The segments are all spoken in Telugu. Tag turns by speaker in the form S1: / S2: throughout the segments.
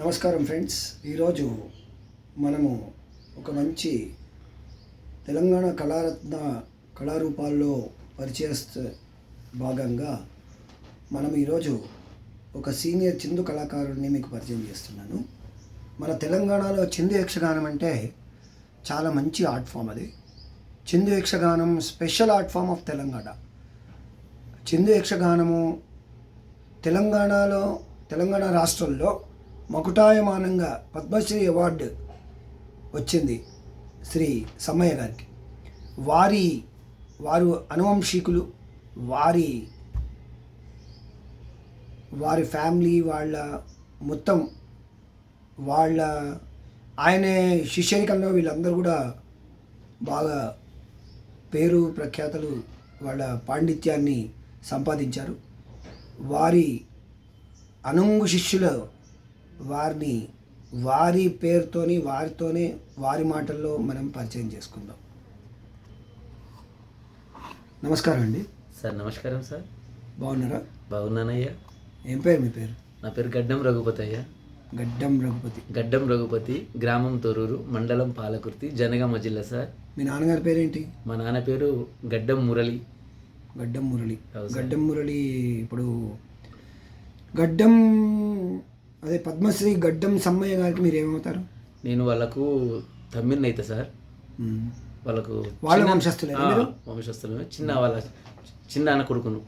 S1: నమస్కారం ఫ్రెండ్స్. ఈరోజు మనము ఒక మంచి తెలంగాణ కళారత్న కళారూపాల్లో పరిచయస్తూ భాగంగా మనం ఈరోజు ఒక సీనియర్ చిందు కళాకారుడిని మీకు పరిచయం చేస్తున్నాను. మన తెలంగాణలో చిందు యక్షగానం అంటే చాలా మంచి ఆర్ట్ ఫామ్. అది Chindu Yakshaganam special art form of Telangana. Chindu Yakshaganamu Telangana రాష్ట్రంలో మకుటాయమానంగా పద్మశ్రీ అవార్డు వచ్చింది శ్రీ సమ్మయ్య గారికి. వారు అనువంశికులు, వారి ఫ్యామిలీ ఆయనే శిష్యరికంలో వీళ్ళందరూ కూడా బాగా పేరు ప్రఖ్యాతలు, వాళ్ళ పాండిత్యాన్ని సంపాదించారు. వారి అనుంగు శిష్యులు వారి పేరుతోని వారి మాటల్లో మనం పరిచయం చేసుకుందాం. నమస్కారం అండి.
S2: సార్ నమస్కారం సార్.
S1: బాగున్నారా?
S2: బాగున్నానయ్యా.
S1: ఏం పేరు మీ పేరు?
S2: నా పేరు గడ్డం రఘుపతి అయ్యా. గడ్డం రఘుపతి, గ్రామం తొర్రూరు, మండలం పాలకుర్తి, జనగామ జిల్లా సార్.
S1: మీ నాన్నగారి పేరేంటి?
S2: మా నాన్న పేరు గడ్డం మురళి.
S1: గడ్డం మురళి. ఇప్పుడు అదే పద్మశ్రీ గడ్డం సమ్మయ్య గారికి మీరు ఏమవుతారు?
S2: నేను వాళ్ళకు తమ్మిని అయితే సార్. వాళ్ళకు
S1: వాళ్ళ వంశస్థులే.
S2: చిన్నాన్న కొడుకును.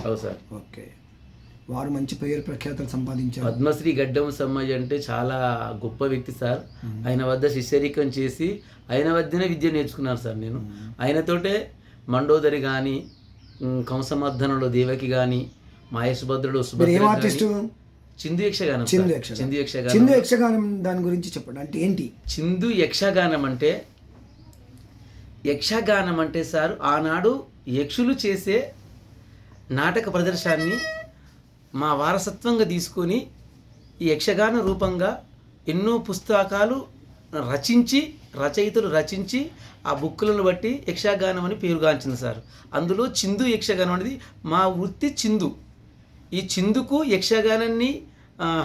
S2: అవు సార్.
S1: ఓకే. వారు మంచి పేరు ప్రఖ్యాతలు సంపాదించారు.
S2: పద్మశ్రీ గడ్డం సమ్మయ్య అంటే చాలా గొప్ప వ్యక్తి సార్. ఆయన వద్ద శిష్యరికం చేసి ఆయన వద్దనే విద్య నేర్చుకున్నాను సార్. నేను ఆయనతోటే మండోదరి కానీ, కంసమర్ధనలో దేవకి కానీ, మహేశ్భద్రుడు చిందు యక్షగానం
S1: దాని గురించి చెప్పండి. అంటే ఏంటి
S2: చిందు యక్షగానం అంటే? యక్షగానం అంటే సార్, ఆనాడు యక్షులు చేసే నాటక ప్రదర్శనాన్ని మా వారసత్వంగా తీసుకొని ఈ యక్షగాన రూపంగా ఎన్నో పుస్తకాలు రచయితలు రచించి ఆ బుక్కులను బట్టి యక్షగానం అని పేరుగాంచింది సార్. అందులో చిందు యక్షగానం అనేది మా వృత్తి. చిందు, ఈ చిందుకు యక్షగానాన్ని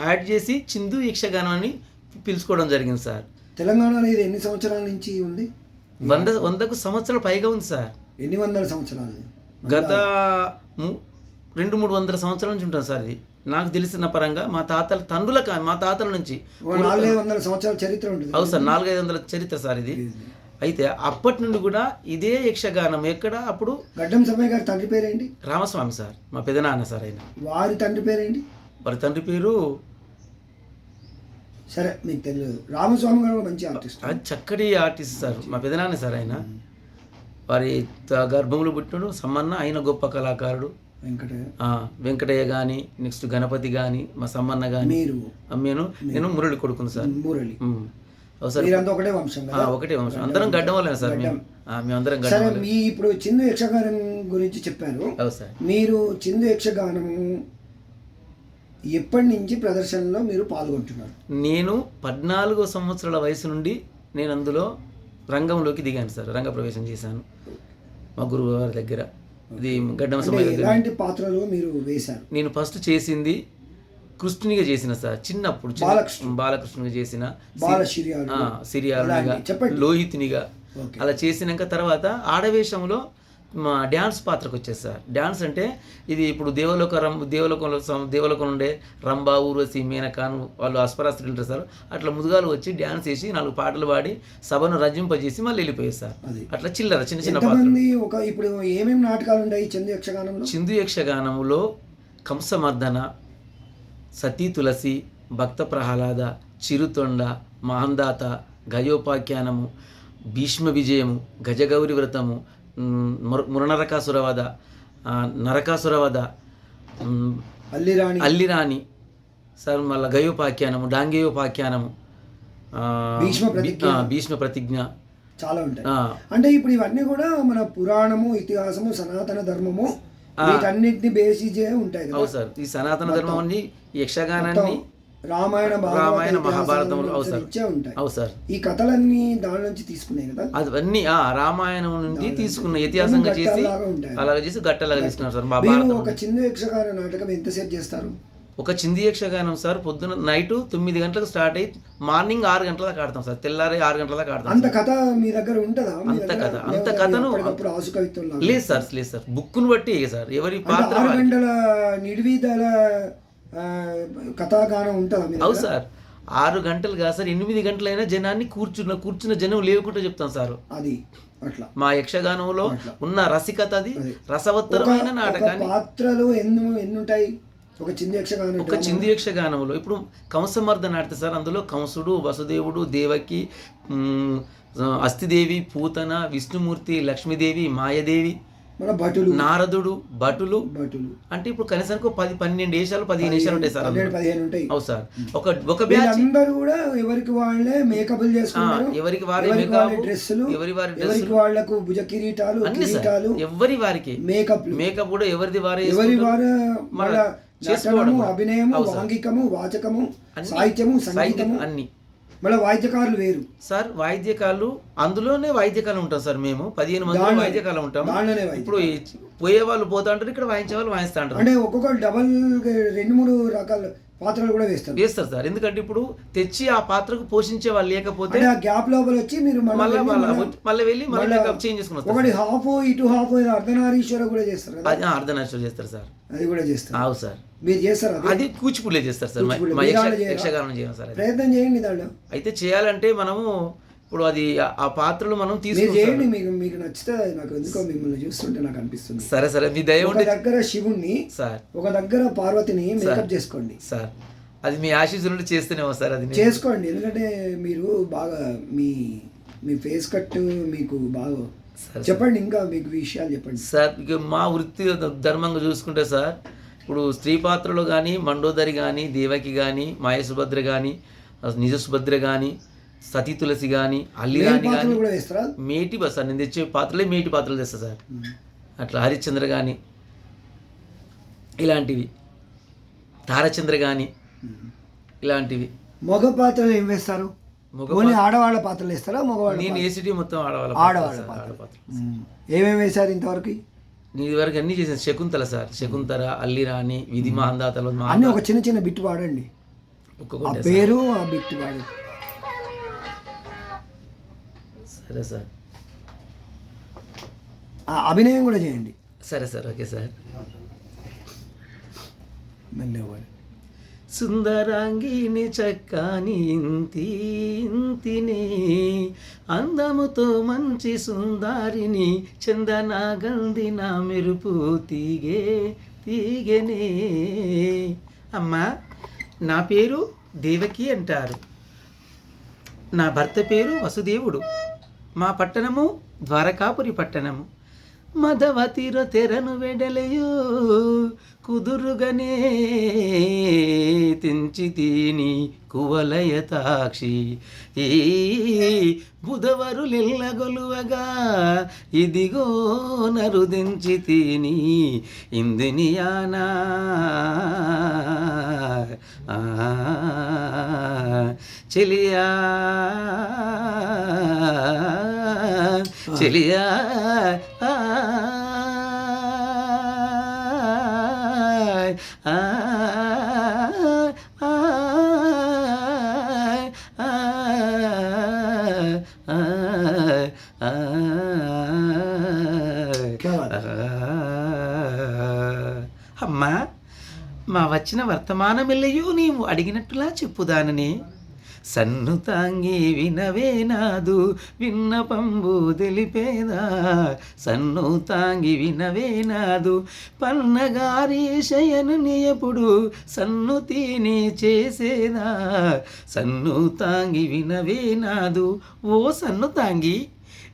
S2: యాడ్ చేసి చిందు యక్షగానం అని పిలుచుకోవడం జరిగింది సార్.
S1: తెలంగాణలో ఇది ఎన్ని సంవత్సరాల నుంచి ఉంది?
S2: 100 సంవత్సరాలు పైగా ఉంది సార్.
S1: ఎన్ని వందల సంవత్సరాలు?
S2: గత 200-300 సంవత్సరాల నుంచి ఉంటుంది సార్. ఇది నాకు తెలిసిన పరంగా మా తాతల నుంచి
S1: 400 సంవత్సరాల చరిత్ర ఉంటుంది.
S2: అవును సార్, 400-500 చరిత్ర సార్ ఇది. అయితే అప్పటి నుండి కూడా ఇదే యక్షగానం. ఎక్కడ అప్పుడు
S1: గడ్డం సమ్మయ్య గారి తండ్రి పేరేంటి?
S2: రామస్వామి సార్, మా పెదనాన్న సార్. ఆయన
S1: వారి తండ్రి పేరేంటి?
S2: వారి తండ్రి పేరు
S1: సరే మీకు తెలియదు. రామస్వామి గారు మంచి ఆర్టిస్ట్,
S2: చక్కటి ఆర్టిస్ట్ సార్. మా పెదనాన్న సార్. ఆయన వారి గర్భంలో పుట్టినడు సమ్మన్న. ఆయన గొప్ప కళాకారుడు. వెంకటయ్య కానీ, నెక్స్ట్ గణపతి కానీ, మా సమ్మన్న కానీ. నేను మురళి కొడుకును సార్.
S1: మురళి.
S2: ఒకటే వంశం. అందరం గడ్డం వాళ్ళే సార్. మేమందరం గడ్డం.
S1: ఇప్పుడు చిందు యక్షగానం గురించి చెప్పారు. మీరు చిందు యక్షగానం ఎప్పటి నుంచి ప్రదర్శనలో మీరు పాల్గొంటున్నారు?
S2: నేను 14 సంవత్సరాల వయసు నుండి నేను అందులో రంగంలోకి దిగాను సార్. రంగ ప్రవేశం చేశాను మా గురువు గారి దగ్గర. ఇది గడ్డం సమ్మయ్య.
S1: ఎలాంటి పాత్రలు మీరు వేశారు?
S2: నేను ఫస్ట్ చేసింది కృష్ణునిగా చేసిన సార్. చిన్నప్పుడు బాలకృష్ణునిగా చేసిన, సిరియాలునిగా, లోహితునిగా అలా చేసినాక తర్వాత ఆడవేషంలో మా డ్యాన్స్ పాత్రకు వచ్చేది సార్. డ్యాన్స్ అంటే ఇది ఇప్పుడు దేవలోకం ఉండే రంభా, ఊర్వశి, మేనకాను వాళ్ళు అస్పరాస్త్రులు ఉంటారు సార్. అట్లా ముదుగాలు వచ్చి డ్యాన్స్ చేసి 4 పాటలు పాడి సభను రజింపజేసి మళ్ళీ వెళ్ళిపోయారు సార్. అట్లా చిన్న పాటలు.
S1: ఇప్పుడు ఏమేమి నాటకాలు ఉన్నాయి చిందు యక్షగానంలో?
S2: చిందు యక్షగానంలో కంసమర్ధన, సతీ తులసి, భక్త ప్రహ్లాద, చిరుతొండ, మహందాత, గయోపాఖ్యానము, భీష్మ విజయము, గజగౌరి వ్రతము, మురనరకాసురవధ, నరకాసురవధ, అల్లిరాణి సార్, మళ్ళీ గయోపాఖ్యానము, డాంగేయోపాఖ్యానము, భీష్మ ప్రతిజ్ఞ
S1: చాలా ఉంటాయి. అంటే ఇప్పుడు ఇవన్నీ కూడా మన పురాణము, ఇతిహాసము, సనాతన ధర్మము వీటన్నిటిని బేసి ఉంటాయి కదా.
S2: అవును సార్. ఈ సనాతన ధర్మం అన్ని యక్షగానాన్ని
S1: రామాయణ
S2: మహాభారతంలో
S1: ఉంటాయి సార్. ఈ కథలన్నీ దాని నుంచి తీసుకున్నాయి కదా.
S2: అవన్నీ రామాయణం నుండి తీసుకున్న ఇతిహాసంగా చేసి అలాగే చేసి గట్టలాగా తీసుకున్నారు సార్.
S1: ఒక చిందు యక్షగాన నాటకం ఎంతసేపు చేస్తారు?
S2: ఒక చింది యక్షగానం సార్ పొద్దున నైట్ 9 గంటలకు స్టార్ట్ అయ్యి మార్నింగ్ 6 గంటల దాకా ఆడతాం సార్. తెల్లారి 6 గంటల దాకా ఆడతాం.
S1: అంత కథ మీ దగ్గర ఉంటుందా?
S2: అంత కథను లేదు సార్, లేదు సార్, బుక్ను బట్టి సార్ ఎవరి పాత్ర
S1: 6 గంటల నిర్వీదాల కథాగానం ఉంటుందా?
S2: అవు సార్, 6 గంటలు కాదు సార్, 8 గంటలైనా జనాన్ని కూర్చున్న జనం లేకుండా చెప్తాం సార్. అది అట్లా మా యక్షగానంలో ఉన్న రసికత, అది రసవత్తరమైన నాటకాన్ని.
S1: పాత్రలు ఎన్ని ఉంటాయి ఒక చింది
S2: యక్షగానంలో? ఇప్పుడు కంసమర్దన ఆడితే సార్, అందులో కంసుడు, వసుదేవుడు, దేవకి, అస్థిదేవి, పూతన, విష్ణుమూర్తి, లక్ష్మీదేవి, మాయదేవి, నారదుడు, భటులు. అంటే ఇప్పుడు కనీసానికి 10-12 వేషాలు 15 వేషాలు ఉంటాయి సార్.
S1: 15 ఉంటాయి.
S2: అవు సార్. ఒక బ్యాచ్
S1: అందరూ కూడా ఎవరికి వాళ్ళే మేకప్లు చేసుకుంటారు,
S2: ఎవరికి వారి
S1: డ్రెస్సులు,
S2: ఎవరి వారి
S1: ఎవరికి వాళ్ళకు భుజ కిరీటాలు,
S2: ఎవరి వారికి మేకప్ కూడా ఎవరిది వారే,
S1: ఎవరి వారు నటనము, అభినయము, వాంగికము, వాచకము, సాహిత్యము, సంగీతము అన్ని. మళ్ళీ వాయిద్యకారులు వేరు
S2: సార్. వాయిద్యకారులు అందులోనే వాయిద్యకాలు ఉంటాం సార్. మేము 15 మంది వాయిద్యకాలు ఉంటాం. ఇప్పుడు పోయే వాళ్ళు పోతా ఉంటారు, ఇక్కడ వాయించే వాళ్ళు వాయిస్తా ఉంటారు.
S1: అంటే ఒక్కొక్కరు డబల్ 2-3 రకాల పాత్రలు కూడా వేస్తారు
S2: సార్. ఎందుకంటే ఇప్పుడు తెచ్చి ఆ పాత్రకు పోషించే వాళ్ళు లేకపోతే
S1: ఆ గ్యాప్ లోపల వచ్చి మీరు
S2: మళ్ళీ వెళ్ళి చేంజ్ చేసుకున్నారు.
S1: ఒకటి హాఫ్ ఇటు హాఫ్ అర్ధనారీశ్వర కూడా చేస్తారు కదా?
S2: అది అర్ధనారీశ్వర చేస్తారు సార్.
S1: అది కూడా చేస్తారు.
S2: అవు సార్.
S1: మీరు చేస్తారు?
S2: అది కూచిపూడిలో చేస్తారు సార్. యక్షగానం చేయం సార్.
S1: ప్రయత్నం చేయండి దాంట్లో.
S2: అయితే చేయాలంటే మనము ఇప్పుడు అది ఆ పాత్రలు మనం
S1: తీసుకుంటే మీకు నచ్చితే, నాకు ఎందుకో మిమ్మల్ని చూస్తుంటే నాకు అనిపిస్తుంది.
S2: సరే మీ దయ.
S1: ఒక దగ్గర శివుణ్ణి సార్, ఒక దగ్గర పార్వతిని మేకప్ చేసుకోండి
S2: సార్. అది మీ ఆశీస్సులు చేస్తేనేమో సార్. అది
S1: చేసుకోండి, ఎందుకంటే మీరు బాగా మీ ఫేస్ కట్ మీకు బాగా. చెప్పండి, ఇంకా మీకు విషయాలు చెప్పండి
S2: సార్. ఇక మా వృత్తి ధర్మంగా చూసుకుంటే సార్, ఇప్పుడు స్త్రీ పాత్రలో కానీ మండోదరి కానీ, దేవకి కానీ, మాయసుభద్ర కానీ, నిజ సుభద్ర కానీ, సతీ తులసి కానీ, అల్లిరాని కానీ, మేటి సార్. నేను తెచ్చే పాత్రలే మేటి పాత్రలు తెస్తా సార్. అట్లా హరిశ్చంద్ర కానీ, ఇలాంటివి, తారచంద్ర కానీ, ఇలాంటివి.
S1: మగ పాత్రలు ఏం వేస్తారు? ఆడవాళ్ళ పాత్రలు వేస్తారా? మగవాళ్ళ?
S2: నేను ఏసిటీ మొత్తం
S1: ఆడవాళ్ళ పాత్ర. ఏమేమి వేశారు ఇంతవరకు?
S2: నేను ఇదివరకు అన్ని చేసాను. శకుంతల సార్, శకుంతల, అల్లిరాని, విధి మహాందాతలు
S1: అన్ని. ఒక చిన్న బిట్ వాడండి, ఒక్కొక్క పేరు ఆ బిట్ వాడండి.
S2: సరే సార్.
S1: అభినయం కూడా చేయండి.
S2: సరే సార్, ఓకే సార్.
S1: ధన్యవాదాలు.
S2: సుందరాంగిని చక్కని ఇంతినే, అందముతో మంచి సుందారిని, చందన గంధిన మెరుపు తీగెనే. అమ్మా, నా పేరు దేవకి అంటారు. నా భర్త పేరు వసుదేవుడు. మా పట్టణము ద్వారకాపురి పట్టణము. మదవతిరో తెరను వెడలయో కుదురుగనే తెంచి తీని కువలయతాక్షి. ఈ బుధవరులెల్లగొలువగా ఇదిగో నరుదించి తీని ఇందునియానా చెలియా చెలియా అమ్మా, మా వచ్చిన వర్తమానమెల్లయూ నీవు అడిగినట్టులా చెప్పుదానని. సన్ను తాంగి వినవే నాదు విన్నపంబు తెలిపేదా, సన్ను తాంగి వినవే నాదు పన్నగారి శయను ఎప్పుడు సన్ను తీని చేసేదా, సన్ను తాంగి వినవే నాదు. ఓ సన్ను తాంగి,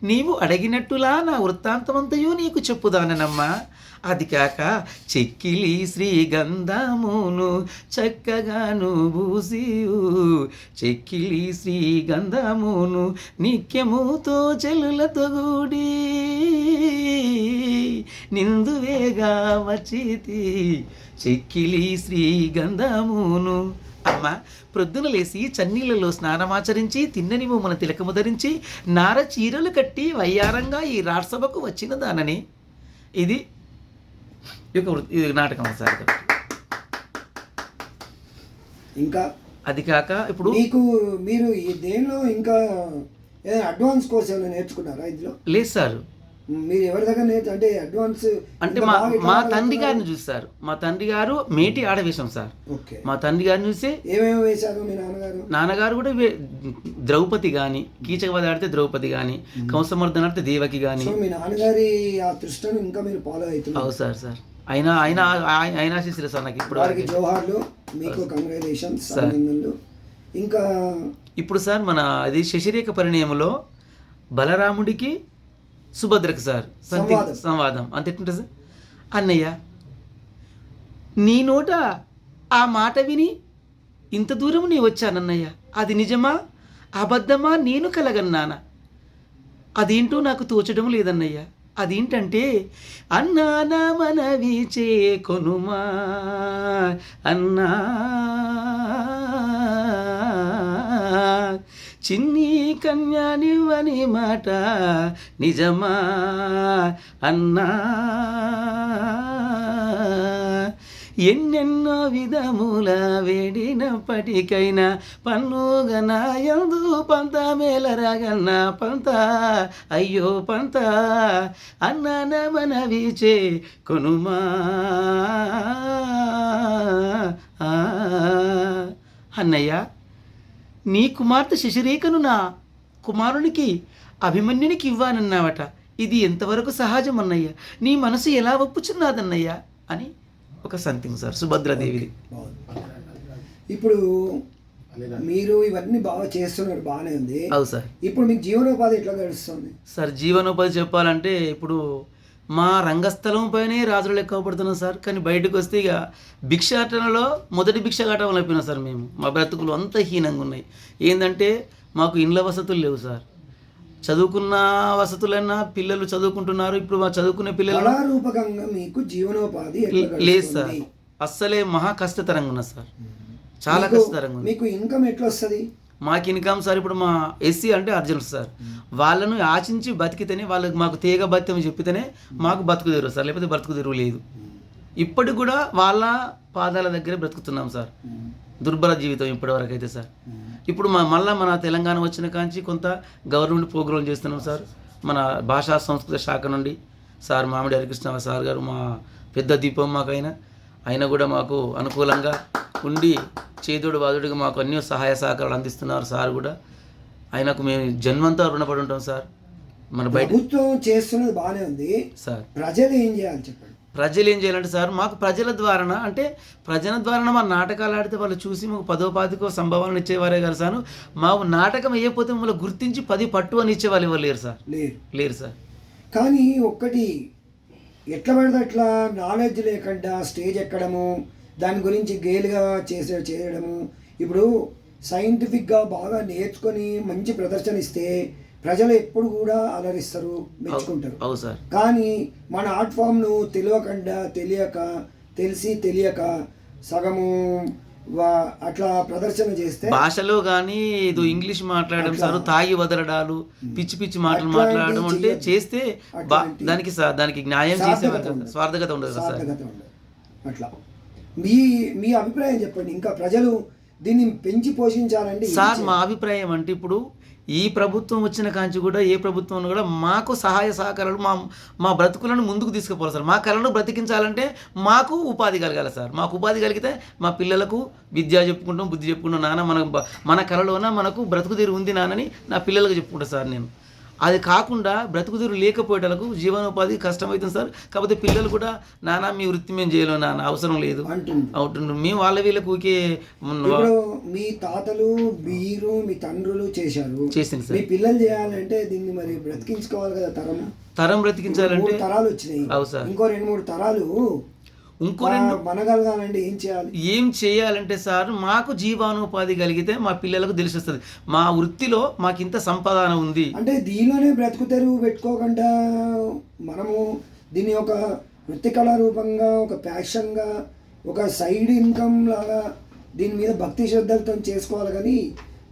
S2: నీవు అడిగినట్టులా నా వృత్తాంతమంతయు నీకు చెప్పుదానమ్మా. అది కాక చెక్కిలి శ్రీగంధమును చక్కగాను బూసియు, చెక్కిలి శ్రీగంధమును నిత్యముతో చెలులతో కూడి నిందువేగా వచ్చితి, చెక్కిలి శ్రీగంధమును. అమ్మ, ప్రొద్దున లేసి చన్నీళ్ళలో స్నానమాచరించి తిన్నని మన తిలకము ధరించి నార చీరలు కట్టి వయ్యారంగా ఈ రాజ్యసభకు వచ్చిన దానని. ఇది నాటకం సార్.
S1: ఇంకా
S2: అది కాక ఇప్పుడు
S1: మీరు ఈ దేనిలో ఇంకా ఏదైనా అడ్వాన్స్ కోర్స్ ఏమైనా నేర్చుకున్నారా ఇందులో?
S2: లేదు సార్.
S1: మీరు ఎవరి దగ్గర అంటే అడ్వాన్స్
S2: అంటే మా తండ్రి గారిని చూస్తారు. మా తండ్రి గారు మేటి ఆడవేశం సార్.
S1: ఓకే.
S2: మా తండ్రి గారిని చూసి
S1: ఏమేమి వేశారు మీ నాన్నగారు?
S2: నాన్నగారు కూడా ద్రౌపది కానీ, కీచకవధ ఆడితే ద్రౌపది కానీ, కంసమర్దన ఆడితే దేవకి కానీ.
S1: మీ నాన్నగారి ఆ దృష్టిని ఇంకా మీరు ఫాలో అవుతున్నారు?
S2: అవు సార్. సార్ ఆయన ఆశిస్తున్నారు సార్ నాకు ఇప్పుడు.
S1: వారికి జోహార్లు, మీకు కంగ్రాచులేషన్స్, అభినందనలు. ఇంకా
S2: ఇప్పుడు సార్ మన అది శశిరేఖ పరిణయంలో బలరాముడికి సుభద్రకు సార్ సంవాదం అంతేంటుంది సార్. అన్నయ్య, నీ నోట ఆ మాట విని ఇంత దూరం నీ వచ్చానన్నయ్య, అది నిజమా అబద్ధమా నేను కలగన్నానా, అదేంటో నాకు తోచడం లేదన్నయ్య. అదేంటంటే, అన్నా నా మనవి చేకొనుమా అన్నా, చిన్ని కన్యానివ్వని మాట నిజమా అన్నా, ఎన్నెన్నో విధముల వేడినప్పటికైనా పన్నుగనాయందు పంత మేలరాగన్న పంత, అయ్యో పంత అన్న మనవి చే కొనుమా. అన్నయ్య, నీ కుమార్తె శశిరేఖను నా కుమారునికి అభిమన్యునికి ఇవ్వానన్నావట, ఇది ఎంతవరకు సహజం అన్నయ్య, నీ మనసు ఎలా ఒప్పుచున్నదన్నయ్య అని ఒక సంథింగ్ సార్ సుభద్రాదేవిది.
S1: ఇప్పుడు మీరు ఇవన్నీ బాగా చేస్తున్నారు, బాగానే ఉంది.
S2: అవును సార్.
S1: ఇప్పుడు మీకు జీవనోపాధి ఎట్లా గడుస్తుంది
S2: సార్? జీవనోపాధి చెప్పాలంటే ఇప్పుడు మా రంగస్థలం పైనే రాజులు లెక్క పడుతున్నాం సార్. కానీ బయటకు వస్తే ఇక భిక్షాటనలో మొదటి భిక్షాటం అయిపోయినా సార్. మేము మా బ్రతుకులు అంత హీనంగా ఉన్నాయి. ఏంటంటే మాకు ఇండ్ల వసతులు లేవు సార్. చదువుకున్న వసతులన్నా పిల్లలు చదువుకుంటున్నారు. ఇప్పుడు మా చదువుకునే పిల్లలు
S1: కళారూపకంగా మీకు జీవనోపాధి
S2: లేదు సార్. అస్సలే మహా కష్టతరంగా ఉన్నా సార్, చాలా కష్టతరంగా ఉంది.
S1: మీకు ఇన్కమ్ ఎట్లా వస్తుంది?
S2: మాకు ఇన్కమ్ సార్, ఇప్పుడు మా ఎస్సీ అంటే అర్జునులు సార్, వాళ్ళను ఆశించి బతికితేనే, వాళ్ళకి మాకు తీగ బతికని చెప్పితేనే మాకు బతుకు తెరువు సార్, లేకపోతే బతుకు తెరువు లేదు. ఇప్పటికి కూడా వాళ్ళ పాదాల దగ్గరే బ్రతుకుతున్నాం సార్. దుర్భర జీవితం ఇప్పటివరకు అయితే సార్. ఇప్పుడు మళ్ళీ మన తెలంగాణ వచ్చిన కాంచి కొంత గవర్నమెంట్ ప్రోగ్రాం చేస్తున్నాం సార్. మన భాషా సంస్కృత శాఖ నుండి సార్ మామిడి హరికృష్ణ సార్ గారు మా పెద్ద దీపం మాకైనా, ఆయన కూడా మాకు అనుకూలంగా ఉండి చేదుడు వాదుడిగా మాకు అన్ని సహాయ సహకారాలు అందిస్తున్నారు సార్ కూడా. ఆయనకు మేము జన్మంతా రుణపడి ఉంటాం సార్. మన బయట
S1: ప్రభుత్వం చేస్తున్నది బాగానే ఉంది సార్, ప్రజలు ఏం చేయాలి చెప్పండి?
S2: ప్రజలు ఏం చేయాలంటే సార్, మాకు ప్రజల ద్వారా మా నాటకాలు ఆడితే వాళ్ళు చూసి మాకు 10వ 15వ సంభావనలు ఇచ్చేవారే కదా సార్. మా నాటకం వేయకపోతే మమ్మల్ని గుర్తించి 10 పట్టు అని ఇచ్చేవాళ్ళు ఎవరు లేరు సార్, లేరు సార్.
S1: కానీ ఒక్కటి, ఎట్లా పడితే అట్లా నాలెడ్జ్ లేకుండా స్టేజ్ ఎక్కడము, దాని గురించి గేలుగా చేయడము. ఇప్పుడు సైంటిఫిక్గా బాగా నేర్చుకొని మంచి ప్రదర్శన ఇస్తే ప్రజలు ఎప్పుడు కూడా అలరిస్తారు, మెచ్చుకుంటారు.
S2: అవును సార్.
S1: కానీ మన ఆర్ట్ ఫామ్ను తెలియక సగము అట్లా ప్రదర్శన చేస్తే,
S2: భాషలో కానీ ఏదో ఇంగ్లీష్ మాట్లాడడం సార్, తాగి వదలడాలు, పిచ్చి మాటలు మాట్లాడడం అంటే చేస్తే దానికి న్యాయం చేసే స్వార్థకత ఉండదు సార్.
S1: అట్లా మీ అభిప్రాయం చెప్పండి. ఇంకా ప్రజలు దీన్ని పెంచి పోషించాలంటే
S2: సార్, మా అభిప్రాయం అంటే ఇప్పుడు ఈ ప్రభుత్వం వచ్చిన కాంచి కూడా ఏ ప్రభుత్వం కూడా మాకు సహాయ సహకారాలు మా బ్రతుకులను ముందుకు తీసుకుపోవాలి సార్. మా కళను బ్రతికించాలంటే మాకు ఉపాధి కలగాలి సార్. మాకు ఉపాధి కలిగితే మా పిల్లలకు విద్య చెప్పుకుంటాం, బుద్ధి చెప్పుకుంటాం. నాన్న మన కళలోన మనకు బ్రతుకు తీరు ఉంది నాన్నని నా పిల్లలకు చెప్పుకుంటా సార్ నేను. అది కాకుండా బ్రతుకుదూరు లేకపోయేటలకు జీవనోపాధి కష్టమవుతుంది సార్. కాకపోతే పిల్లలు కూడా నాన్న మీ వృత్తి మేము చేయలేము నాన్న, అవసరం లేదు అవుతుండ్రు. మేము వాళ్ళ వీళ్ళకి ఊకే.
S1: మీ తాతలు మీరు మీ తండ్రులు చేసింది సార్. మీ పిల్లలు చేయాలంటే దీన్ని మరి బ్రతికించుకోవాలి కదా. తరం బ్రతికించాలంటే తరాలు వచ్చినాయి. అవును సార్. ఇంకో 2-3 తరాలు మనగలగాలంటే
S2: ఏం చేయాలంటే సార్, మాకు జీవనోపాధి కలిగితే మా పిల్లలకు తెలిసిస్తుంది మా వృత్తిలో మాకు ఇంత సంపాదన ఉంది.
S1: అంటే దీనిలోనే బ్రతుకు తెరువు పెట్టుకోకుండా మనము దీన్ని ఒక వృత్తి కళా రూపంగా, ఒక ప్యాషన్గా, ఒక సైడ్ ఇన్కమ్ లాగా దీని మీద భక్తి శ్రద్ధలతో చేసుకోవాలి. కానీ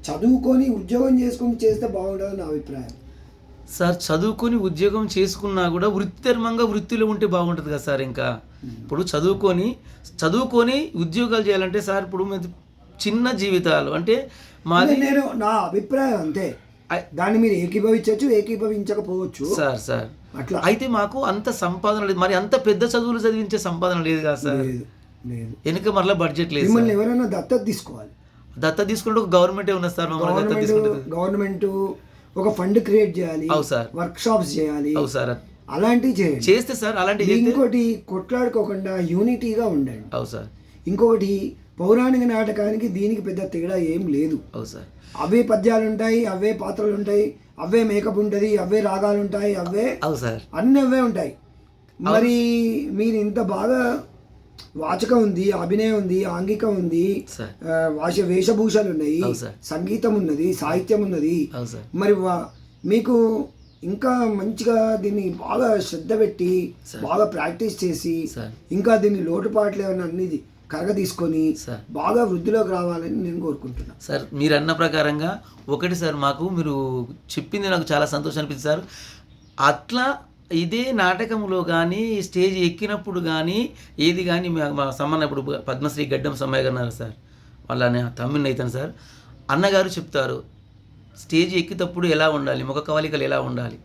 S1: చదువుకొని ఉద్యోగం చేసుకొని చేస్తే బాగుంటుందని నా అభిప్రాయం
S2: సార్. చదువుకొని ఉద్యోగం చేసుకున్నా కూడా వృత్తిధర్మంగా వృత్తిలో ఉంటే బాగుంటుంది కదా సార్. ఇంకా ఇప్పుడు చదువుకొని ఉద్యోగాలు చేయాలంటే సార్, ఇప్పుడు చిన్న జీవితాలు అంటే మాది.
S1: నేను నా అభిప్రాయం అంతే, దాన్ని మీరు ఏకీభవించవచ్చు, ఏకీభవించకపోవచ్చు
S2: సార్
S1: అట్లా.
S2: అయితే మాకు అంత సంపాదన లేదు, మరి అంత పెద్ద చదువులు చదివించే సంపాదన లేదు కదా సార్.
S1: లేదు,
S2: వెనుక మరలా బడ్జెట్ లేదు.
S1: మిమ్మల్ని ఎవరైనా దత్తత తీసుకోవాలి.
S2: దత్త తీసుకుంటే ఒక గవర్నమెంటే ఉన్నది సార్.
S1: గవర్నమెంట్ ఒక ఫండ్ క్రియేట్ చేయాలి.
S2: అవు సార్.
S1: వర్క్ షాప్స్ చేయాలి.
S2: అవు సార్.
S1: అలాంటివి చేయండి.
S2: చేస్తే సార్ అలాంటివి.
S1: ఇంకోటి కొట్లాడుకోకుండా యూనిటీగా ఉండండి.
S2: అవు సార్.
S1: ఇంకొకటి పౌరాణిక నాటకానికి దీనికి పెద్ద తేడా ఏం లేదు.
S2: అవు సార్.
S1: అవే పద్యాలు ఉంటాయి, అవే పాత్రలు ఉంటాయి, అవే మేకప్ ఉంటుంది, అవే రాగాలు ఉంటాయి, అవే
S2: అవు సార్,
S1: అన్నీ అవే ఉంటాయి. మరి మీరు ఇంత బాగా వాచకం ఉంది, అభినయం ఉంది, ఆంగికం ఉంది, వేషభూషాలు ఉన్నాయి, సంగీతం ఉన్నది, సాహిత్యం ఉన్నది. మరి మీకు ఇంకా మంచిగా దీన్ని బాగా శ్రద్ధ పెట్టి బాగా ప్రాక్టీస్ చేసి ఇంకా దీన్ని లోటుపాట్లు ఏమైనా అన్ని కరగ తీసుకొని బాగా వృద్ధిలోకి రావాలని నేను కోరుకుంటున్నాను
S2: సార్. మీరు అన్న ప్రకారంగా ఒకటి సార్, మాకు మీరు చెప్పింది నాకు చాలా సంతోషం అనిపించింది సార్. అట్లా ఇదే నాటకంలో కానీ స్టేజ్ ఎక్కినప్పుడు కానీ ఏది కానీ మా సమ్మన్న ఇప్పుడు పద్మశ్రీ గడ్డం సమ్మయ్య గారు సార్, వాళ్ళని తమ్మిని అవుతాను సార్. అన్నగారు చెప్తారు స్టేజ్ ఎక్కేటప్పుడు ఎలా ఉండాలి, ముఖ కవలికలు ఎలా ఉండాలి,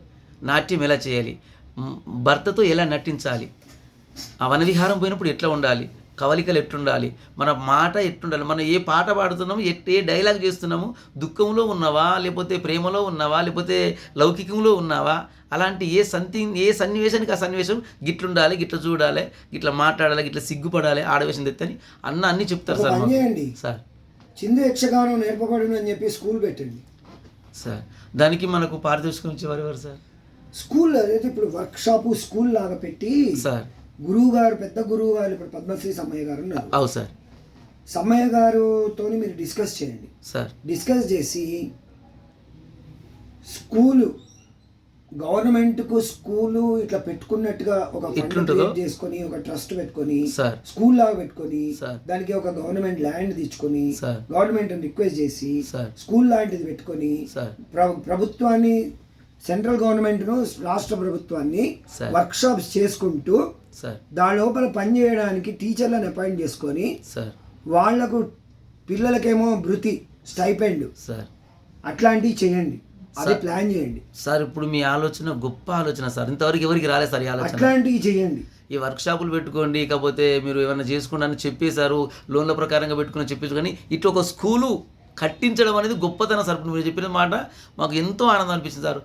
S2: నాట్యం ఎలా చేయాలి, భర్తతో ఎలా నటించాలి, ఆ వనవిహారం పోయినప్పుడు ఎట్లా ఉండాలి, కవలికలు ఎట్టుండాలి, మన మాట ఎట్టుండాలి, మనం ఏ పాట పాడుతున్నాము, ఏ డైలాగ్ చేస్తున్నాము, దుఃఖంలో ఉన్నావా, లేకపోతే ప్రేమలో ఉన్నావా, లేకపోతే లౌకికంలో ఉన్నావా, అలాంటి ఏ సన్నివేశానికి ఆ సన్నివేశం గిట్లుండాలి, గిట్ల చూడాలి, గిట్లా మాట్లాడాలి, గిట్లా సిగ్గుపడాలి, ఆడవేశం తెత్తని అన్నీ చెప్తారు సార్.
S1: సార్ చిందు యక్షగానం నేర్పబడును అని చెప్పి స్కూల్ పెట్టండి
S2: సార్. దానికి మనకు పారితోషికం ఇచ్చేవారు సార్.
S1: స్కూల్ అయితే ఇప్పుడు వర్క్ షాప్ స్కూల్ లాగా పెట్టి సార్, గురువు గారు, పెద్ద గురువు గారు ఇప్పుడు పద్మశ్రీ సమ్మయ్య గారు ఉన్నారు.
S2: అవు సార్.
S1: సమ్మయ్య గారుతో మీరు డిస్కస్ చేయండి
S2: సార్.
S1: డిస్కస్ చేసి స్కూలు గవర్నమెంట్కు స్కూలు ఇట్లా పెట్టుకున్నట్టుగా ఒక ఫండ్ చేసుకొని ఒక ట్రస్ట్ పెట్టుకొని స్కూల్ లాగా పెట్టుకొని దానికి ఒక గవర్నమెంట్ ల్యాండ్ తెచ్చుకొని గవర్నమెంట్ రిక్వెస్ట్ చేసి స్కూల్ లాంటిది పెట్టుకొని ప్రభుత్వాన్ని, సెంట్రల్ గవర్నమెంట్ను, రాష్ట్ర ప్రభుత్వాన్ని వర్క్ షాప్స్ చేసుకుంటూ దాని లోపల పని చేయడానికి టీచర్లను అపాయింట్ చేసుకొని వాళ్లకు పిల్లలకేమో భృతి స్టైపెండ్ అట్లాంటివి చేయండి. అది ప్లాన్ చేయండి
S2: సార్. ఇప్పుడు మీ ఆలోచన గొప్ప ఆలోచన సార్, ఇంతవరకు ఎవరికి రాలేదు సార్ ఈ ఆలోచన.
S1: అట్లాంటివి చేయండి.
S2: ఈ వర్క్ షాపులు పెట్టుకోండి, కాకపోతే మీరు ఏమైనా చేసుకున్నారని చెప్పేశారు, లోన్ల ప్రకారంగా పెట్టుకుని చెప్పేసి, కానీ ఇట్లా ఒక స్కూలు కట్టించడం అనేది గొప్పతనం సార్. మీరు చెప్పిన మాట మాకు ఎంతో ఆనందం అనిపిస్తుంది సార్.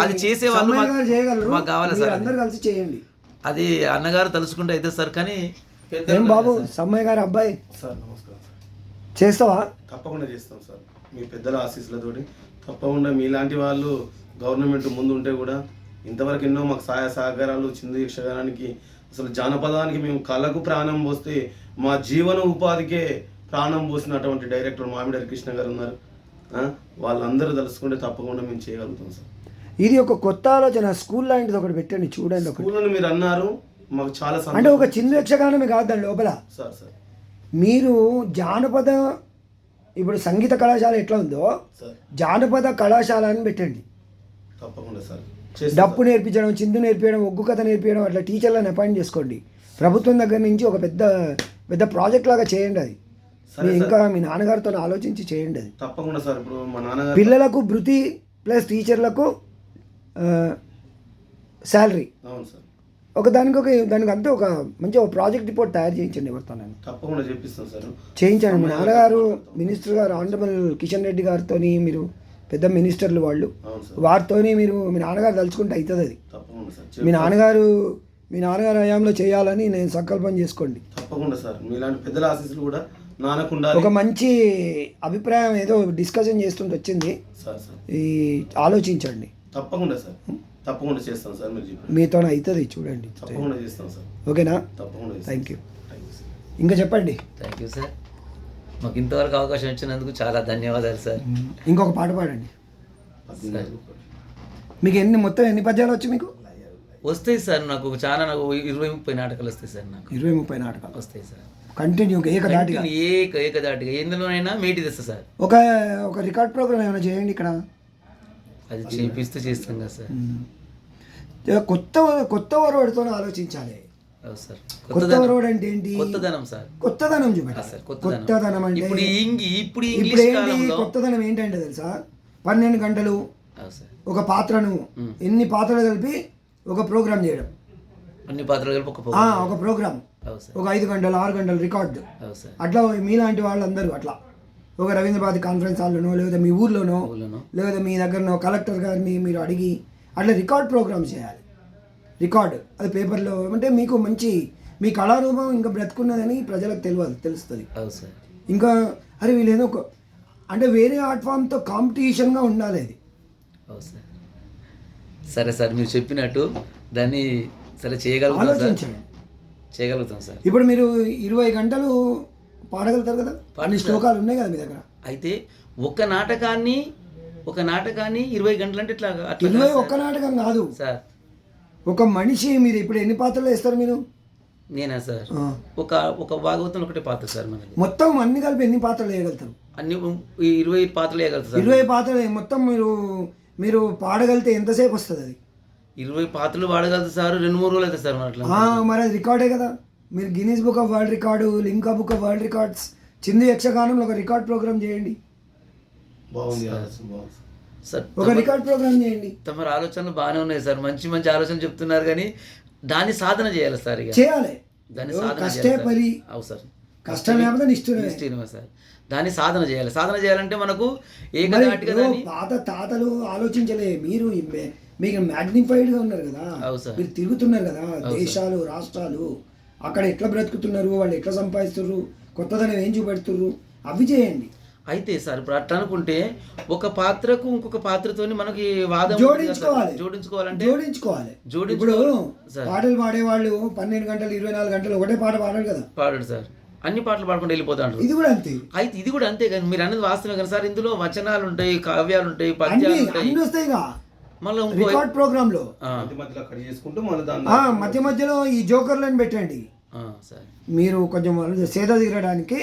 S2: అది చేసే వాళ్ళు మాకు కావాలి సార్.
S1: అందరూ కలిసి చేయండి.
S2: అది అన్నగారు తలుచుకుంటే అయితే సార్. కానీ
S1: బాబు సమ్మయ్య గారు అబ్బాయి
S3: సార్, నమస్కారం సార్.
S1: చేస్తావా?
S3: తప్పకుండా చేస్తాం సార్, మీ పెద్దల ఆశీస్సులతోటి. తప్పకుండా మీలాంటి వాళ్ళు గవర్నమెంట్ ముందు ఉంటే కూడా ఇంతవరకు ఎన్నో మాకు సహాయ సహకారాలు చిందు యక్షగానానికి, అసలు జానపదానికి మేము కళకు ప్రాణం పోస్తే మా జీవన ఉపాధికే ప్రాణం పోసినటువంటి డైరెక్టర్ మామిడి హరికృష్ణ గారు ఉన్నారు. వాళ్ళందరూ తలుసుకుంటే తప్పకుండా మేము చేయగలుగుతాం సార్.
S1: ఇది ఒక కొత్త ఆలోచన, స్కూల్ లాంటిది ఒకటి పెట్టండి చూడండి.
S3: స్కూల్ అని మీరు అన్నారు, మాకు చాలా
S1: అంటే ఒక చిందు యక్షగానమే కాదు దాని లోపల
S3: సార్. సార్
S1: మీరు జానపద, ఇప్పుడు సంగీత కళాశాల ఎట్లా ఉందో జానపద కళాశాల అని పెట్టండి.
S3: తప్పకుండా సార్.
S1: డప్పు నేర్పించడం, చిందు నేర్పించడం, ఒగ్గు కథ నేర్పించడం, అట్లా టీచర్లను అపాయింట్ చేసుకోండి. ప్రభుత్వం దగ్గర నుంచి ఒక పెద్ద పెద్ద ప్రాజెక్ట్ లాగా చేయండి. అది ఇంకా మీ నాన్నగారితో ఆలోచించి చేయండి. అది
S3: తప్పకుండా సార్. ఇప్పుడు మా నాన్నగారు
S1: పిల్లలకు భృతి ప్లస్ టీచర్లకు శాలరీ.
S3: అవును సార్.
S1: దానికి అంతా ఒక మంచి ఒక ప్రాజెక్ట్ రిపోర్ట్ తయారు చేయించండి ఎవరితో.
S3: తప్పకుండా చేపిస్తాను సార్.
S1: చేయించండి. మీ నాన్నగారు మినిస్టర్ గారు ఆనరబుల్ కిషన్ రెడ్డి గారితో, మీరు పెద్ద మినిస్టర్లు వాళ్ళు, వారితో మీరు మీ నాన్నగారు తలుచుకుంటే అవుతుంది. అది మీ నాన్నగారు హయాంలో చేయాలని నేను సంకల్పం చేసుకోండి.
S3: తప్పకుండా సార్. మీలాంటి పెద్దల ఆశీస్సులు కూడా నాన్నకుండా.
S1: ఒక మంచి అభిప్రాయం ఏదో డిస్కషన్ చేస్తుంటే వచ్చింది, ఈ ఆలోచించండి.
S3: తప్పకుండా సార్, తప్పకుండా చేస్తాం సార్. మీరు చెప్పండి,
S1: మీతో అవుతుంది చూడండి.
S3: తప్పకుండా చేస్తాం సార్.
S1: ఓకేనా?
S3: తప్పకుండా.
S1: Thank you. ఇంకా చెప్పండి.
S2: థ్యాంక్ యూ సార్, మాకు ఇంతవరకు అవకాశం ఇచ్చినందుకు చాలా ధన్యవాదాలు సార్.
S1: ఇంకొక పాట పాడండి. మీకు మొత్తం ఎన్ని పద్యాలు వచ్చి మీకు
S2: వస్తాయి సార్? నాకు 20-30 నాటకాలు వస్తాయి సార్. నాకు
S1: 20-30 నాటకాలు
S2: వస్తాయి సార్.
S1: కంటిన్యూ ఏకదాటిగా
S2: ఎందులోనైనా మేటి తెస్తా సార్.
S1: ఒక రికార్డ్ ప్రోగ్రామ్ ఏమైనా చేయండి ఇక్కడ.
S2: అది చేపిస్తూ చేస్తాం కదా సార్.
S1: కొత్త వరవడితో ఆలోచించాలి.
S2: అవును సార్.
S1: కొత్త రోడ్ అంటే ఏంటి?
S2: కొత్తదనం సార్.
S1: కొత్తదనం
S2: ఆ
S1: చూపెట్టాలి.
S2: సార్,
S1: కొత్తదనం అంటే
S2: ఇప్పుడు ఇప్పుడు
S1: ఇప్పుడు
S2: ఇంగ్లీష్
S1: ఏంటి
S2: కాలంలో
S1: కొత్తదనం ఏంటంటే తెలుసా? 12 గంటలు
S2: అవును సార్.
S1: ఒక పాత్రను ఎన్ని పాత్రలు కలిపి ఒక ప్రోగ్రామ్ చేయడం.
S2: అన్ని పాత్రలు కలిపి ఒక
S1: ఒక ప్రోగ్రామ్
S2: అవును సార్.
S1: ఒక 5 గంటలు 6 గంటలు రికార్డు.
S2: అవును సార్.
S1: అట్లా మీలాంటి వాళ్ళందరూ అట్లా ఒక రవీంద్రభారతి కాన్ఫరెన్స్ హాల్లోనో లేదా మీ ఊర్లోనో లేదా మీ దగ్గరనో కలెక్టర్ గారిని మీరు అడిగి అట్లా రికార్డ్ ప్రోగ్రామ్స్ చేయాలి. రికార్డు అది పేపర్లో అంటే మీకు మంచి మీ కళారూపం ఇంకా బ్రతుకున్నదని ప్రజలకు తెలుస్తుంది.
S2: అవును సార్.
S1: ఇంకా అరే వీళ్ళేదో అంటే వేరే ఆర్ట్ ఫామ్తో కాంపిటీషన్గా ఉండాలి అది.
S2: అవును సార్. సరే సార్, మీరు చెప్పినట్టు దాన్ని సరే చేయగలుగుతాం సార్.
S1: ఆలోచించండి.
S2: చేయగలుగుతాం సార్.
S1: ఇప్పుడు మీరు 20 గంటలు పాడగలుగుతారు కదా? అన్ని శ్లోకాలు ఉన్నాయి కదా మీ దగ్గర.
S2: అయితే ఒక నాటకాన్ని 20 గంటలు అంటే ఇట్లా అట్లా
S1: 20 ఒక్క నాటకం కాదు
S2: సార్.
S1: ఒక మనిషి మీరు ఇప్పుడు ఎన్ని పాత్రలు వేస్తారు మీరు?
S2: నేనా సార్? ఒక భాగవతం ఒకటే పాత్ర సార్ మనకి.
S1: మొత్తం అన్ని కలిపి ఎన్ని పాత్రలు వేయగలుగుతారు?
S2: అన్ని 20 పాత్రలు వేయగలుగుతారు సార్.
S1: 20 పాత్రలు మొత్తం మీరు పాడగలిగితే ఎంతసేపు వస్తుంది అది?
S2: 20 పాత్రలు వాడగలుగుతారు సార్. 2-3 రోజులు అవుతుంది సార్ అట్లా.
S1: మరి అది రికార్డే కదా. మీరు Guinness Book of World record, Limca Book of World Records, Chindu యక్షగానంలో ఒక రికార్డ్ ప్రోగ్రామ్ చేయండి.
S3: బాగుంది
S2: సార్.
S1: ఒక రికార్డ్ ప్రోగ్రామ్ చేయండి.
S2: తమ ఆలోచనలు బాగానే ఉన్నాయి సార్. మంచి మంచి ఆలోచనలు చెప్తున్నారు కానీ దాన్ని సాధన చేయాలి సార్. ఇక
S1: చేయాలి.
S2: దాన్ని సాధన
S1: కష్టే పని.
S2: అవు సార్.
S1: కష్టం లేకపోతే నిష్ఠూరమే
S2: సార్. దాన్ని సాధన చేయాలి. సాధన చేయాలంటే మనకు ఏకధాటిగా
S1: పాత తాతలు ఆలోచించలే. మీరు మీకు మ్యాగ్నిఫైడ్గా ఉన్నారు కదా, మీరు తిరుగుతున్నారు కదా దేశాలు రాష్ట్రాలు, అక్కడ ఎట్లా బ్రతుకుతున్నారు, వాళ్ళు ఎట్లా సంపాదిస్తున్నారు, కొత్తదనం ఏం చూపెడుతున్నారు, అవి చేయండి.
S2: అయితే సార్ ఇప్పుడు అట్లా అనుకుంటే ఒక పాత్రకు ఇంకొక పాత్రతోని మనకి వాదం
S1: జోడించుకోవాలంటే ఇప్పుడు పాటలు పాడేవాళ్ళు 12 గంటలు 24 గంటలు ఒకటే పాట పాడాడు కదా.
S2: పాడాడు సార్. అన్ని పాటలు పాడుకుంటూ వెళ్ళిపోతాడు.
S1: ఇది కూడా అంతే.
S2: అయితే ఇది కూడా అంతే కానీ మీరు అన్నది వాస్తవం కదా సార్. ఇందులో వచనాలు ఉంటాయి, కావ్యాలు ఉంటాయి, పద్యాలు ఉంటాయి. మళ్ళీ
S1: రికార్డ్ ప్రోగ్రామ్ లో మధ్య మధ్యలో ఈ జోకర్లను పెట్టండి. మీరు కొంచెం సేద తీరడానికి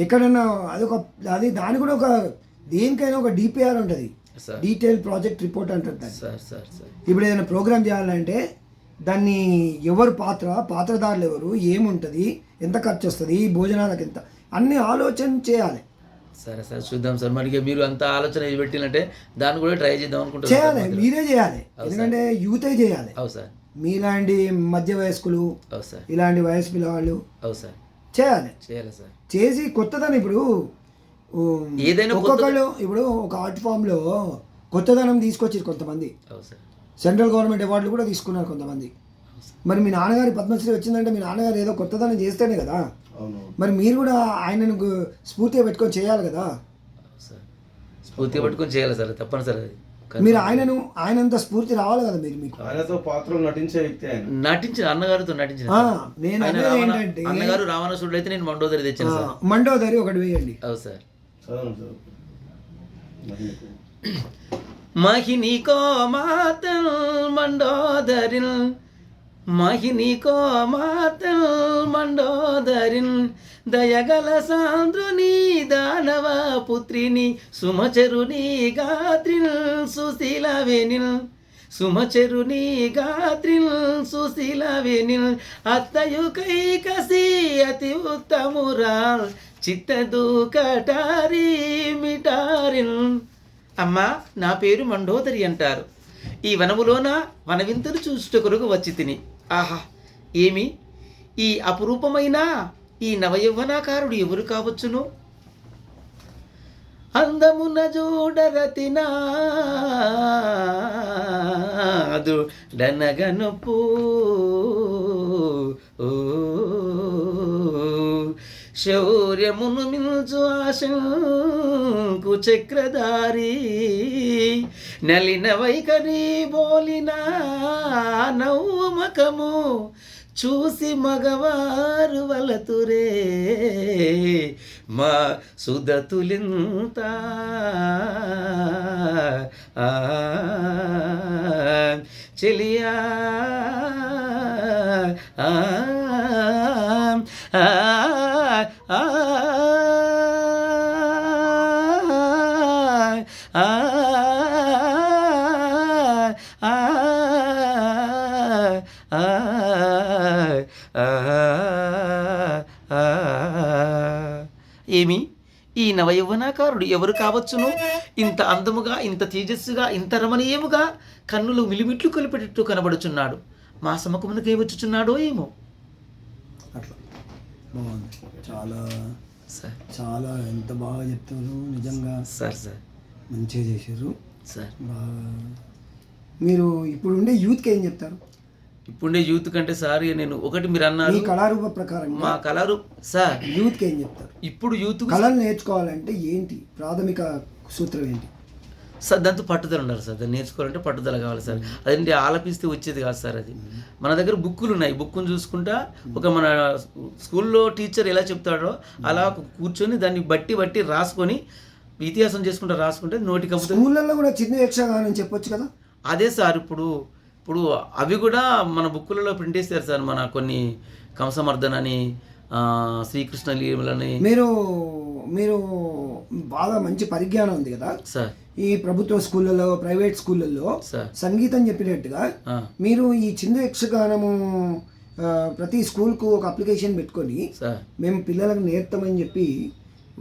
S1: ఎక్కడన్నా అది దాని కూడా దేనికైనా ఒక డిపిఆర్ ఉంటుంది, డీటెయిల్ ప్రాజెక్ట్ రిపోర్ట్ అంటారు దాన్ని. ఇప్పుడు ఏదైనా ప్రోగ్రామ్ చేయాలంటే దాన్ని ఎవరు పాత్రదారులు ఎవరు, ఏముంటుంది, ఎంత ఖర్చు వస్తుంది, భోజనాలకు ఎంత, అన్ని ఆలోచన చేయాలి.
S2: సరే సార్, చూద్దాం సార్. మనకి మీరు అంత ఆలోచన పెట్టినట్టే దాన్ని కూడా ట్రై చేద్దాం అనుకుంటున్నాను.
S1: చేయాలి, మీరే చేయాలి. ఎందుకంటే యూతే చేయాలి.
S2: అవు సార్.
S1: మీలాంటి మధ్య వయస్కులు, ఇలాంటి వయసు పిల్లవాళ్ళు
S2: అవు సార్
S1: చేయాలి
S2: సార్.
S1: చేసి కొత్తదనం ఇప్పుడు
S2: ఏదైనా
S1: ఒక్కొక్కళ్ళు ఇప్పుడు ఒక ఆర్ట్ ఫామ్లో కొత్తదనం తీసుకొచ్చారు కొంతమంది. సెంట్రల్ గవర్నమెంట్ అవార్డులు కూడా తీసుకున్నారు కొంతమంది. మరి మీ నాన్నగారి పద్మశ్రీ వచ్చిందంటే మీ నాన్నగారు ఏదో కొత్తదనం చేస్తేనే కదా. మరి మీరు కూడా ఆయనను స్ఫూర్తిగా పెట్టుకొని చేయాలి కదా.
S2: స్ఫూర్తిగా పెట్టుకొని చేయాలి సార్, తప్పనిసరి.
S1: మీరు ఆయనంత స్ఫూర్తి రావాలి కదా. మీరు మీకు
S3: పాత్రలు నటించే వ్యక్తి ఆయన.
S2: నటించిన అన్నగారితో నటించిన
S1: నేను ఏంటంటే
S2: అన్నగారు రావణాసురుడు అయితే నేను మండోదరి తెచ్చాను సార్.
S1: మండోదరి ఒకటి వేయండి.
S2: అవు సార్. మహినికో మాతల్ మండోదరిల్, మహినికో మాతల్ మండోదరిల్, దయగల సాంద్రుని దానవ పుత్రిని, సుమచరుని గాత్రిల్ సుశీలవేనిల్, సుమచరుని గాత్రిల్ సుశీలవేనిల్, అత్తయు కైకసి అతి ఉత్తమురాల్, చిత్తదూకటారి మిటారిల్. అమ్మా, నా పేరు మండోదరి అంటారు. ఈ వనములోన వనవింతలు చూచుట కొరకు వచ్చి తిని. ఆహా, ఏమి ఈ అపురూపమైన ఈ నవయౌవనాకారుడు ఎవరు కావచ్చును? అందమున చూడరతినా అదు డనగనపు శౌర్యమును మిల్చు ఆశంకు చక్రధారి, నలిన వైఖరి బోలిన నవ్వుమకము చూసి మగవారు వలతురే, మా సుదతులింత చెలియా నవయవ్వనాకారుడు ఎవరు కావచ్చును? ఇంత అందముగా, ఇంత తేజస్సుగా, ఇంత రమణీయముగా కన్నులు మిలిమిట్లు కొలిపెట్టు కనబడుచున్నాడు. మా సముఖమునకే వచ్చుచున్నాడో ఏమో.
S1: అట్లా బాగుంది. చాలా
S2: సార్
S1: చాలా ఎంత బాగా చెప్తారు నిజంగా.
S2: సార్ సార్
S1: మంచిగా చేశారు
S2: సార్.
S1: బాగా. మీరు ఇప్పుడు ఉండే యూత్కి ఏం చెప్తారు?
S2: ఇప్పుడే యూత్ కంటే సార్ నేను ఒకటి మీరు
S1: మీ
S2: అన్నారు
S1: కళారూప ప్రకారం
S2: మా కలరు సార్.
S1: యూత్కి ఏం చెప్తారు?
S2: ఇప్పుడు యూత్
S1: కళలు నేర్చుకోవాలంటే ఏంటి ప్రాథమిక సూత్రం ఏంటి?
S2: సార్ దాంతో పట్టుదల ఉండాలి సార్. దాన్ని నేర్చుకోవాలంటే పట్టుదల కావాలి సార్. అదేంటి ఆలపిస్తే వచ్చేది కాదు సార్. అది మన దగ్గర బుక్కులు ఉన్నాయి. బుక్కును చూసుకుంటా ఒక మన స్కూల్లో టీచర్ ఎలా చెప్తాడో అలా కూర్చొని దాన్ని బట్టి రాసుకొని ఇతిహాసం చేసుకుంటా రాసుకుంటే నోటి కప్పుతుంది.
S1: స్కూళ్ళల్లో కూడా చిన్న యక్షగానం చెప్పొచ్చు కదా.
S2: అదే సార్ ఇప్పుడు అవి కూడా మన బుక్కులలో ప్రింట్ చేస్తారు సార్. మన కొన్ని కంసమర్దన్ అని, శ్రీకృష్ణ లీలని.
S1: మీరు బాగా మంచి పరిజ్ఞానం ఉంది కదా
S2: సార్.
S1: ఈ ప్రభుత్వ స్కూళ్ళలో, ప్రైవేట్ స్కూళ్ళల్లో
S2: సార్
S1: సంగీతం చెప్పినట్టుగా మీరు ఈ చిన్న యక్షగానము ప్రతి స్కూల్కు ఒక అప్లికేషన్ పెట్టుకొని
S2: సార్
S1: మేము పిల్లలకు నేర్తామని చెప్పి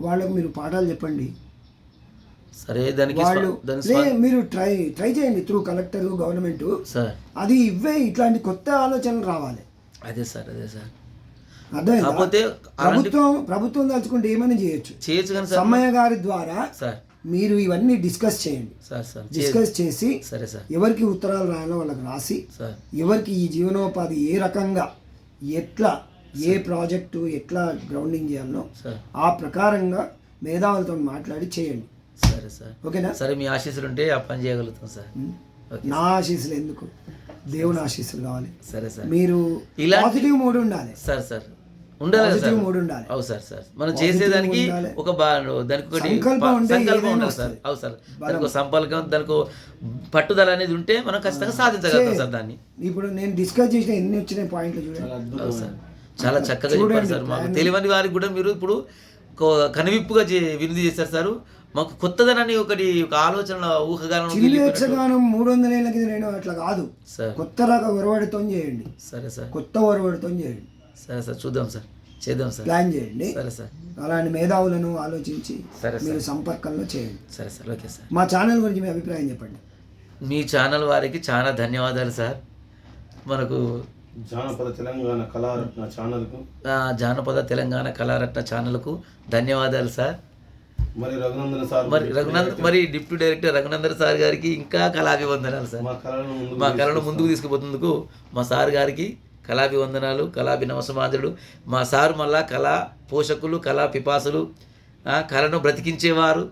S1: వాళ్ళకు మీరు పాఠాలు చెప్పండి.
S2: సరే దానికి
S1: మీరు ట్రై చేయండి త్రూ కలెక్టర్, గవర్నమెంట్.
S2: సార్
S1: అది ఇట్లాంటి కొత్త ఆలోచనలు రావాలి.
S2: అదే సార్
S1: అదే
S2: కాకపోతే
S1: ప్రభుత్వం తలుచుకుంటే ఏమైనా చేయొచ్చు
S2: కానీ సార్
S1: సమ్మయ్య గారి ద్వారా
S2: సార్
S1: మీరు ఇవన్నీ డిస్కస్ చేయండి.
S2: సార్
S1: డిస్కస్ చేసి
S2: సరే సార్
S1: ఎవరికి ఉత్తరాలు రాయాలో వాళ్ళకి రాసి
S2: సార్
S1: ఎవరికి ఈ జీవనోపాధి ఏ రకంగా ఎట్లా ఏ ప్రాజెక్టు ఎట్లా గ్రౌండింగ్ చేయాలో ఆ ప్రకారంగా మేధావులతో మాట్లాడి చేయండి.
S2: సరే సార్
S1: ఓకేనా?
S2: సరే మీ ఆశీస్సులు ఉంటే ఆ పని చేయగలుగుతాం సార్.
S1: నా ఆశీస్సులు ఎందుకు, దేవుని ఆశీస్సులు కావాలి.
S2: సరే సార్.
S1: మీరు పాజిటివ్ మూడ్ ఉండాలి
S2: సార్ ఉండాలి సార్.
S1: మూడ్ ఉండాలి.
S2: అవు సార్ మనం చేసేదానికి ఒక దానికి ఒకటి సంకల్పం ఉండాలి సార్. అవు సార్ దానికి ఒక సంకల్పం, దానికి పట్టుదల అనేది ఉంటే మనం ఖచ్చితంగా సాధించగలుగుతాం సార్ దాన్ని.
S1: ఇప్పుడు నేను డిస్కస్ చేసిన ఎన్ని వచ్చిన పాయింట్లు చూడండి.
S2: అవు సార్ చాలా చక్కగా చెప్పారు సార్. మాకు తెలియని వారికి కూడా మీరు ఇప్పుడు కనువిప్పుగా విరుది చేశారు సార్. మాకు కొత్తదనాన్ని ఒక ఆలోచన ఊహగానం
S1: 300 ఏళ్ళ కింద నేను అట్లా కాదు
S2: సార్.
S1: కొత్త రక ఒరవడితో చేయండి.
S2: సరే సార్.
S1: కొత్త ఒరవడితో చేయండి.
S2: సరే చూద్దాం సార్, చేద్దాం సార్,
S1: ప్లాన్ చేయండి.
S2: సరే సార్.
S1: అలాంటి మేధావులను ఆలోచించి
S2: సరే
S1: మీరు సంపర్కంలో చేయండి.
S2: సరే సార్. Okay sir.
S1: మా ఛానల్ గురించి మీ అభిప్రాయం చెప్పండి.
S2: మీ ఛానల్ వారికి చాలా ధన్యవాదాలు సార్. మనకు
S3: జానపద తెలంగాణ కళారత్న ఛానల్కు
S2: జానపద తెలంగాణ కళారత్న ఛానల్కు ధన్యవాదాలు సార్.
S3: మరి రఘునందన్ సార్,
S2: మరి డిప్యూటీ డైరెక్టర్ రఘునందన్ సార్ గారికి ఇంకా కళాభివందనాలు సార్. మా కళను ముందుకు తీసుకుపోతుందుకు మా సార్ గారికి కళాభివందనాలు, కళాభినమసమాజుడు. మా సార్ మళ్ళా కళా పోషకులు, కళా పిపాసులు, కళను బ్రతికించేవారు,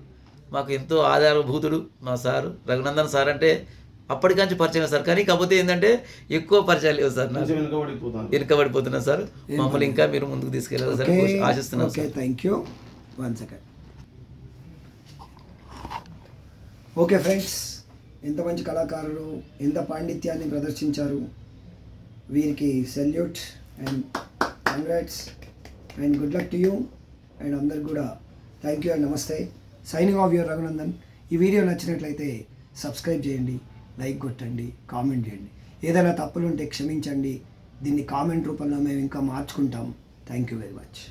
S2: మాకు ఎంతో ఆధారభూతుడు మా సారు రఘునందన్ సార్. అంటే అప్పటికాంచి పరిచయం సార్, కానీ కాకపోతే ఏంటంటే ఎక్కువ పరిచయాలు లేవు సార్. వెనుకబడిపోతున్నా సార్. మమ్మల్ని ఇంకా మీరు ముందుకు తీసుకెళ్ళాలి సార్ ఆశిస్తున్నాం.
S1: Thank you. 1 second. Okay friends, ఎంత మంచి కళాకారులు, ఎంత పాండిత్యాన్ని ప్రదర్శించారు. వీరికి salute and congrats and good luck to you. And అందరికి కూడా థ్యాంక్ యూ అండ్ నమస్తే. Signing off your Raghunandan. ఈ వీడియో నచ్చినట్లయితే సబ్స్క్రైబ్ చేయండి, లైక్ కొట్టండి, కామెంట్ చేయండి. ఏదైనా తప్పులుంటే క్షమించండి. దీన్ని కామెంట్ రూపంలో మేము ఇంకా మార్చుకుంటాం. Thank you very much.